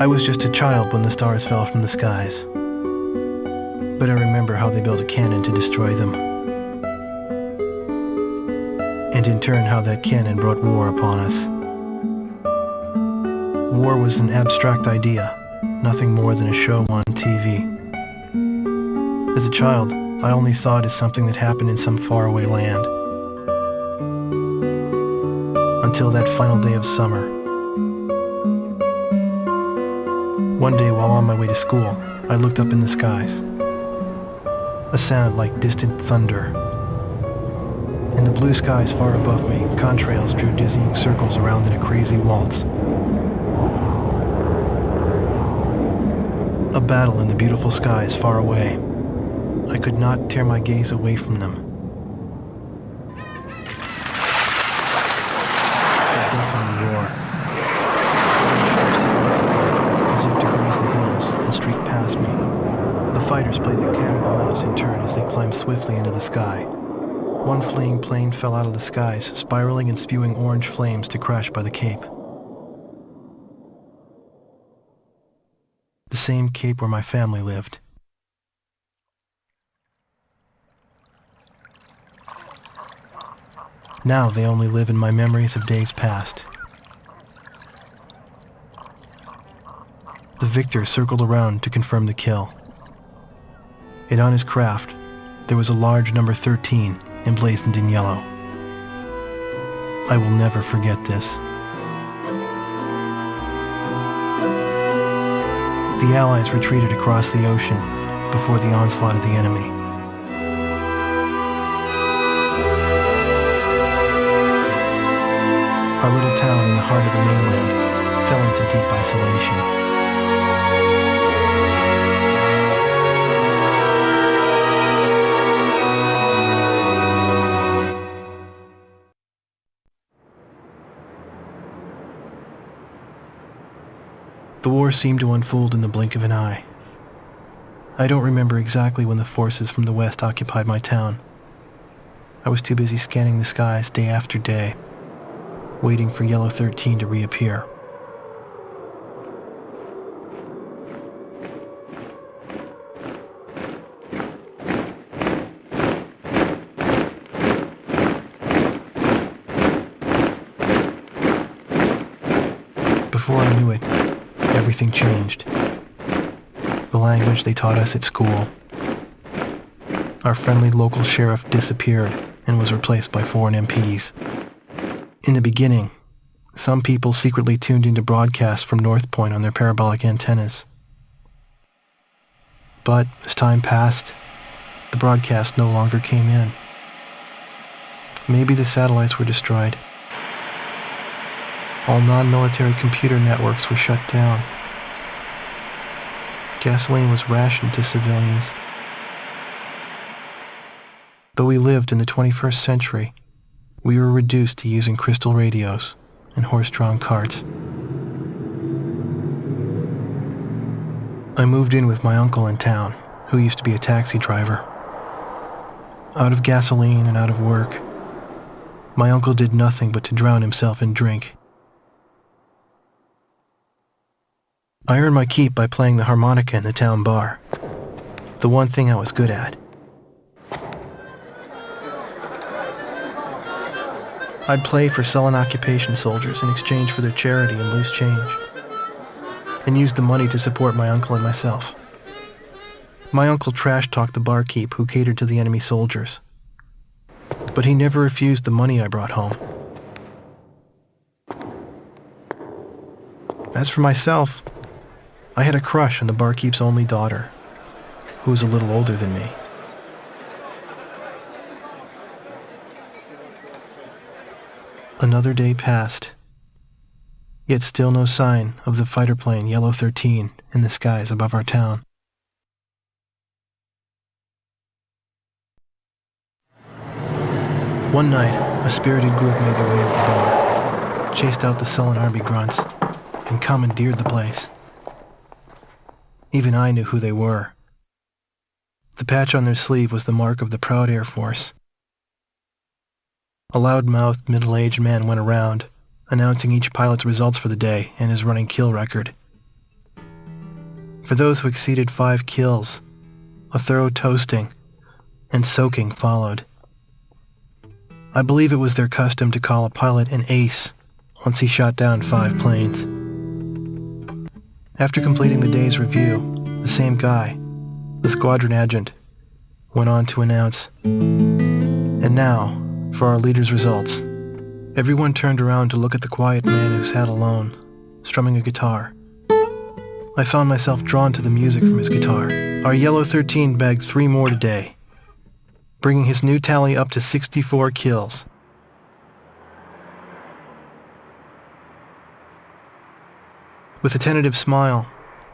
I was just a child when the stars fell from the skies, but I remember how they built a cannon to destroy them, and in turn how that cannon brought war upon us. War was an abstract idea, nothing more than a show on TV. As a child, I only saw it as something that happened in some faraway land. Until that final day of summer. One day while on my way to school, I looked up in the skies. A sound like distant thunder. In the blue skies far above me, contrails drew dizzying circles around in a crazy waltz. A battle in the beautiful skies far away. I could not tear my gaze away from them. The deafening roar. As if to graze the hills and streak past me. The fighters played the cat or the mouse in turn as they climbed swiftly into the sky. One fleeing plane fell out of the skies, spiraling and spewing orange flames to crash by the Cape. The same Cape where my family lived. Now they only live in my memories of days past. The victor circled around to confirm the kill. And on his craft, there was a large number 13 emblazoned in yellow. I will never forget this. The Allies retreated across the ocean before the onslaught of the enemy. Our little town in the heart of the mainland fell into deep isolation. The war seemed to unfold in the blink of an eye. I don't remember exactly when the forces from the west occupied my town. I was too busy scanning the skies day after day, waiting for Yellow 13 to reappear. Before I knew it, everything changed. The language they taught us at school. Our friendly local sheriff disappeared and was replaced by foreign MPs. In the beginning, some people secretly tuned into broadcasts from North Point on their parabolic antennas. But as time passed, the broadcast no longer came in. Maybe the satellites were destroyed. All non-military computer networks were shut down. Gasoline was rationed to civilians. Though we lived in the 21st century, we were reduced to using crystal radios and horse-drawn carts. I moved in with my uncle in town, who used to be a taxi driver. Out of gasoline and out of work, my uncle did nothing but to drown himself in drink. I earned my keep by playing the harmonica in the town bar, the one thing I was good at. I'd play for sullen occupation soldiers in exchange for their charity and loose change, and used the money to support my uncle and myself. My uncle trash-talked the barkeep who catered to the enemy soldiers, but he never refused the money I brought home. As for myself, I had a crush on the barkeep's only daughter, who was a little older than me. Another day passed, yet still no sign of the fighter plane Yellow 13 in the skies above our town. One night, a spirited group made their way into the bar, chased out the sullen army grunts, and commandeered the place. Even I knew who they were. The patch on their sleeve was the mark of the proud Air Force. A loud-mouthed, middle-aged man went around, announcing each pilot's results for the day and his running kill record. For those who exceeded 5 kills, a thorough toasting and soaking followed. I believe it was their custom to call a pilot an ace once he shot down 5 planes. After completing the day's review, the same guy, the squadron adjutant, went on to announce, "And now, for our leader's results." Everyone turned around to look at the quiet man who sat alone, strumming a guitar. I found myself drawn to the music from his guitar. Our Yellow 13 bagged 3 more today, bringing his new tally up to 64 kills. With a tentative smile,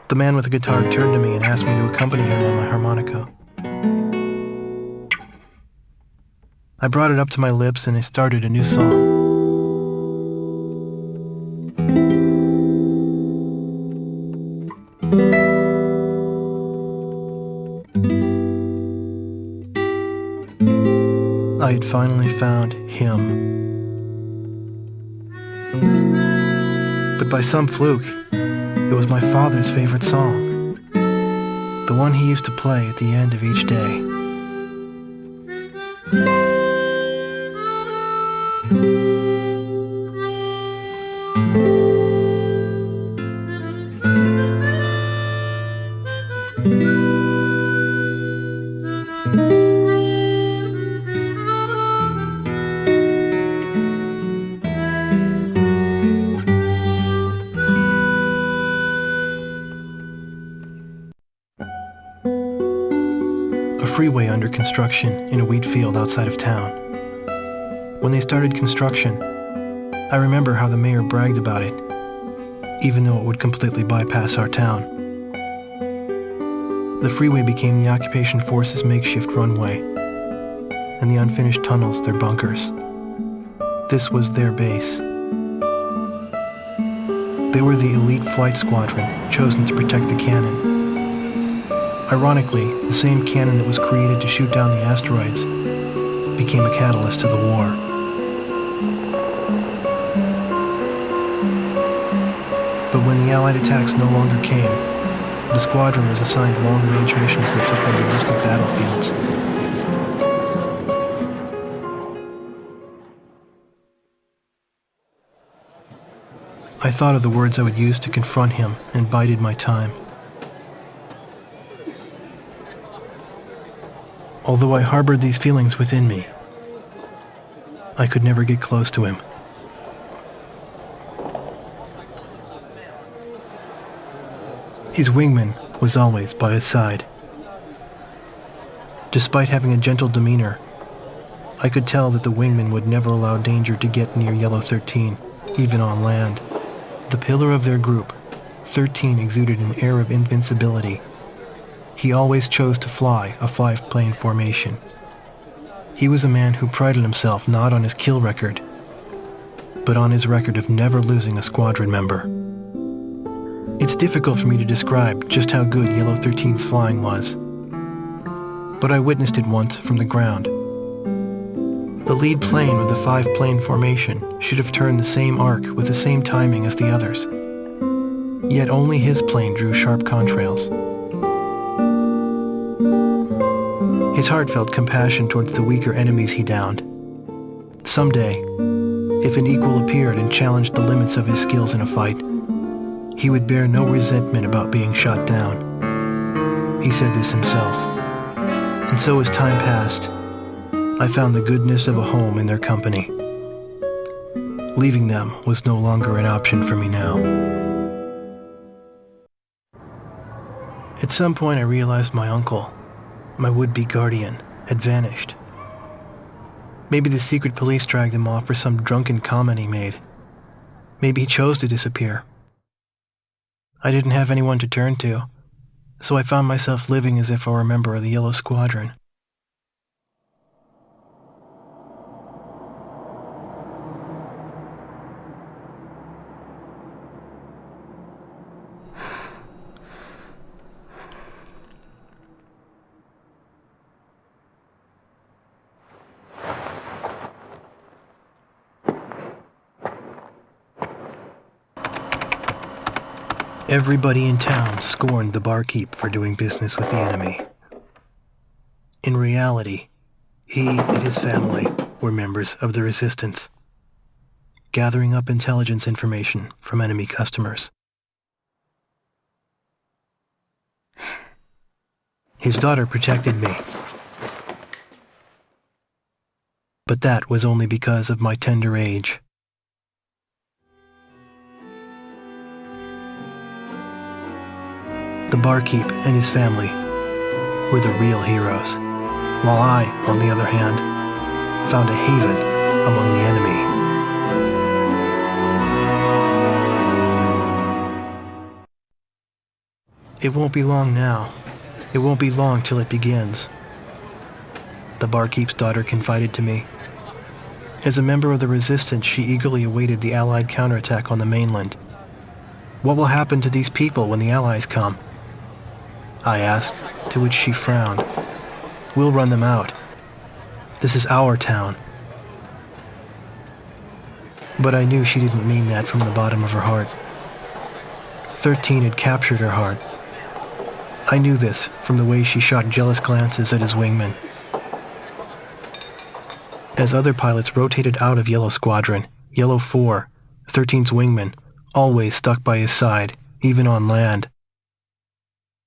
the man with the guitar turned to me and asked me to accompany him on my harmonica. I brought it up to my lips and I started a new song. I had finally found him. But by some fluke, it was my father's favorite song, the one he used to play at the end of each day. Freeway under construction in a wheat field outside of town. When they started construction, I remember how the mayor bragged about it, even though it would completely bypass our town. The freeway became the occupation force's makeshift runway, and the unfinished tunnels their bunkers. This was their base. They were the elite flight squadron chosen to protect the cannon. Ironically, the same cannon that was created to shoot down the asteroids became a catalyst to the war. But when the Allied attacks no longer came, the squadron was assigned long-range missions that took them to distant battlefields. I thought of the words I would use to confront him and bided my time. Although I harbored these feelings within me, I could never get close to him. His wingman was always by his side. Despite having a gentle demeanor, I could tell that the wingman would never allow danger to get near Yellow 13, even on land. The pillar of their group, 13 exuded an air of invincibility. He always chose to fly a 5-plane formation. He was a man who prided himself not on his kill record, but on his record of never losing a squadron member. It's difficult for me to describe just how good Yellow 13's flying was, but I witnessed it once from the ground. The lead plane with the 5-plane formation should have turned the same arc with the same timing as the others, yet only his plane drew sharp contrails. His heart felt compassion towards the weaker enemies he downed. Someday, if an equal appeared and challenged the limits of his skills in a fight, he would bear no resentment about being shot down. He said this himself. And so as time passed, I found the goodness of a home in their company. Leaving them was no longer an option for me now. At some point I realized my uncle, my would-be guardian, had vanished. Maybe the secret police dragged him off for some drunken comment he made. Maybe he chose to disappear. I didn't have anyone to turn to, so I found myself living as if I were a member of the Yellow Squadron. Everybody in town scorned the barkeep for doing business with the enemy. In reality, he and his family were members of the resistance, gathering up intelligence information from enemy customers. His daughter protected me, but that was only because of my tender age. The barkeep and his family were the real heroes, while I, on the other hand, found a haven among the enemy. It won't be long now. It won't be long till it begins, the barkeep's daughter confided to me. As a member of the resistance, she eagerly awaited the Allied counterattack on the mainland. What will happen to these people when the Allies come? I asked, to which she frowned. We'll run them out. This is our town. But I knew she didn't mean that from the bottom of her heart. 13 had captured her heart. I knew this from the way she shot jealous glances at his wingman. As other pilots rotated out of Yellow Squadron, Yellow 4, 13's wingman, always stuck by his side, even on land.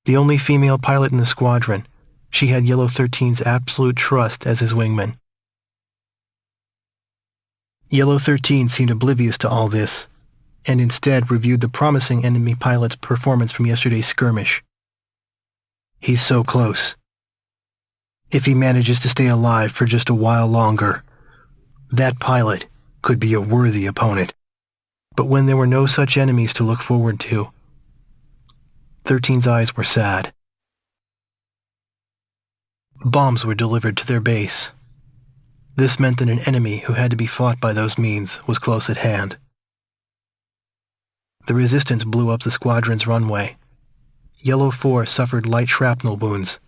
The only female pilot in the squadron, she had Yellow 13's absolute trust as his wingman. Yellow 13 seemed oblivious to all this, and instead reviewed the promising enemy pilot's performance from yesterday's skirmish. He's so close. If he manages to stay alive for just a while longer, that pilot could be a worthy opponent. But when there were no such enemies to look forward to, 13's eyes were sad. Bombs were delivered to their base. This meant that an enemy who had to be fought by those means was close at hand. The resistance blew up the squadron's runway. Yellow 4 suffered light shrapnel wounds.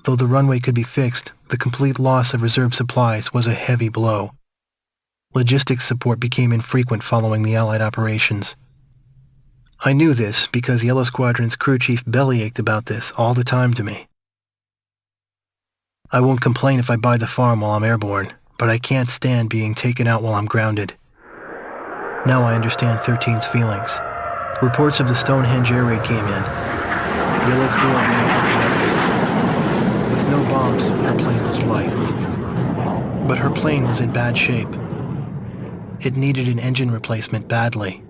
Though the runway could be fixed, the complete loss of reserve supplies was a heavy blow. Logistics support became infrequent following the Allied operations. I knew this because Yellow Squadron's crew chief bellyached about this all the time to me. I won't complain if I buy the farm while I'm airborne, but I can't stand being taken out while I'm grounded. Now I understand 13's feelings. Reports of the Stonehenge air raid came in. Yellow 4 ran with the others. With no bombs, her plane was light. But her plane was in bad shape. It needed an engine replacement badly.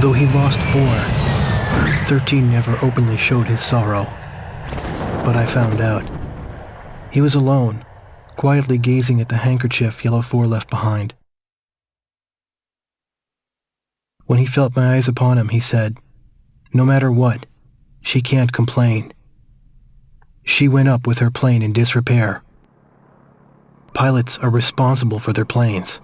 Though he lost 4, 13 never openly showed his sorrow. But I found out. He was alone, quietly gazing at the handkerchief Yellow 4 left behind. When he felt my eyes upon him, he said, "No matter what, she can't complain. She went up with her plane in disrepair. Pilots are responsible for their planes."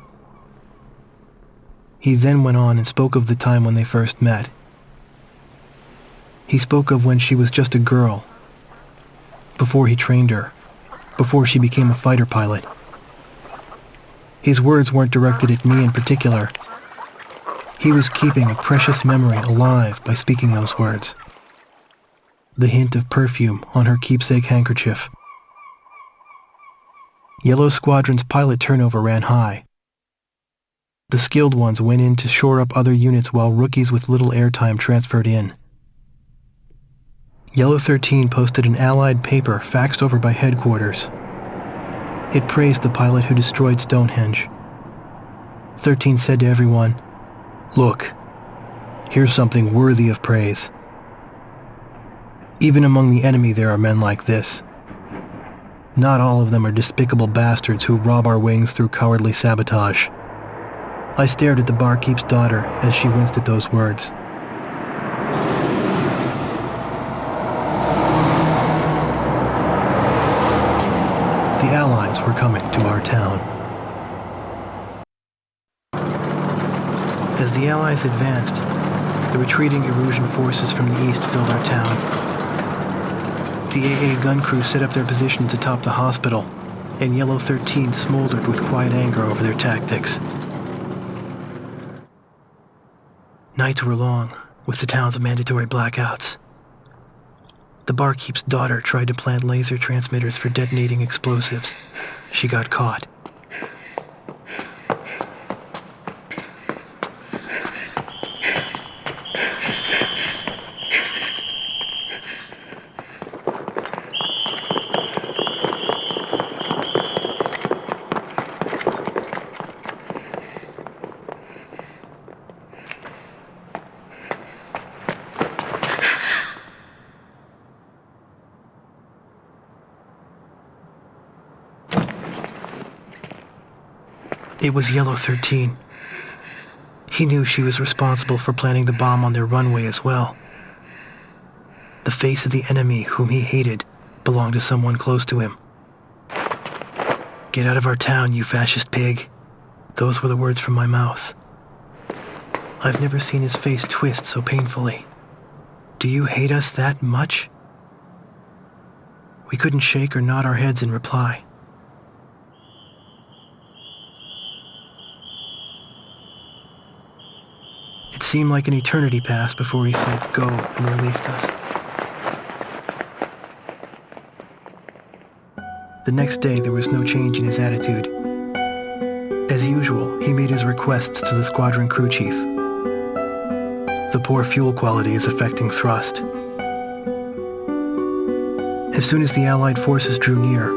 He then went on and spoke of the time when they first met. He spoke of when she was just a girl, before he trained her, before she became a fighter pilot. His words weren't directed at me in particular. He was keeping a precious memory alive by speaking those words. The hint of perfume on her keepsake handkerchief. Yellow Squadron's pilot turnover ran high. The skilled ones went in to shore up other units while rookies with little airtime transferred in. Yellow 13 posted an Allied paper faxed over by headquarters. It praised the pilot who destroyed Stonehenge. 13 said to everyone, "Look, here's something worthy of praise. Even among the enemy there are men like this. Not all of them are despicable bastards who rob our wings through cowardly sabotage." I stared at the barkeep's daughter as she winced at those words. The Allies were coming to our town. As the Allies advanced, the retreating Erusian forces from the east filled our town. The AA gun crew set up their positions atop the hospital, and Yellow 13 smoldered with quiet anger over their tactics. Nights were long, with the town's mandatory blackouts. The barkeep's daughter tried to plant laser transmitters for detonating explosives. She got caught. It was Yellow 13. He knew she was responsible for planting the bomb on their runway as well. The face of the enemy whom he hated belonged to someone close to him. "Get out of our town, you fascist pig." Those were the words from my mouth. I've never seen his face twist so painfully. "Do you hate us that much?" We couldn't shake or nod our heads in reply. It seemed like an eternity passed before he said go and released us. The next day there was no change in his attitude. As usual, he made his requests to the squadron crew chief. The poor fuel quality is affecting thrust. As soon as the Allied forces drew near,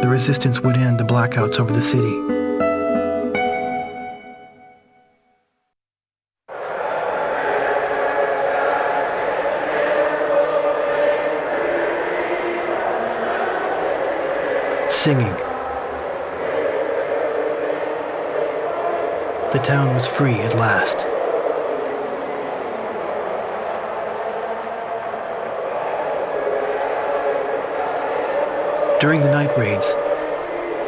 the resistance would end the blackouts over the city. Singing. The town was free at last. During the night raids,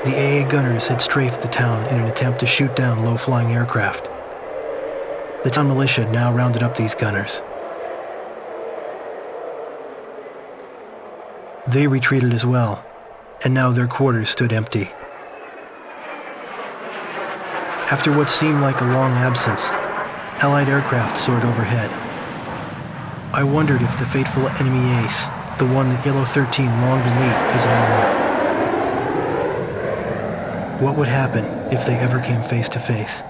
the AA gunners had strafed the town in an attempt to shoot down low-flying aircraft. The town militia now rounded up these gunners. They retreated as well, and now their quarters stood empty. After what seemed like a long absence, Allied aircraft soared overhead. I wondered if the fateful enemy ace, the one that Yellow 13 longed to meet, was on. What would happen if they ever came face to face?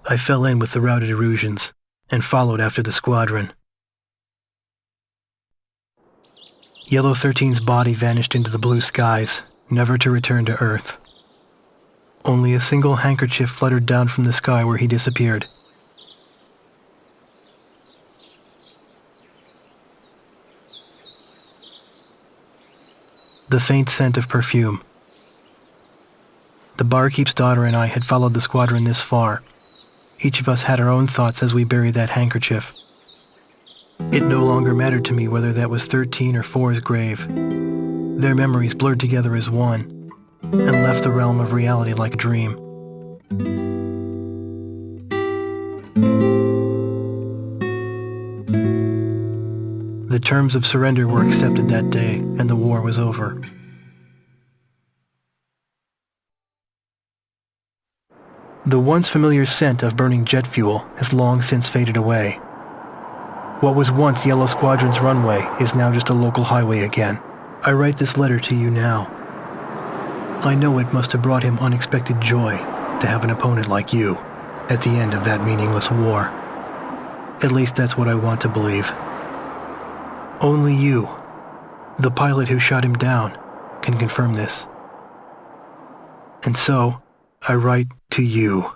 I fell in with the routed Erusians and followed after the squadron. Yellow 13's body vanished into the blue skies, never to return to Earth. Only a single handkerchief fluttered down from the sky where he disappeared. The faint scent of perfume. The barkeep's daughter and I had followed the squadron this far. Each of us had our own thoughts as we buried that handkerchief. It no longer mattered to me whether that was 13 or 4's grave. Their memories blurred together as one, and left the realm of reality like a dream. The terms of surrender were accepted that day, and the war was over. The once familiar scent of burning jet fuel has long since faded away. What was once Yellow Squadron's runway is now just a local highway again. I write this letter to you now. I know it must have brought him unexpected joy to have an opponent like you at the end of that meaningless war. At least that's what I want to believe. Only you, the pilot who shot him down, can confirm this. And so, I write to you.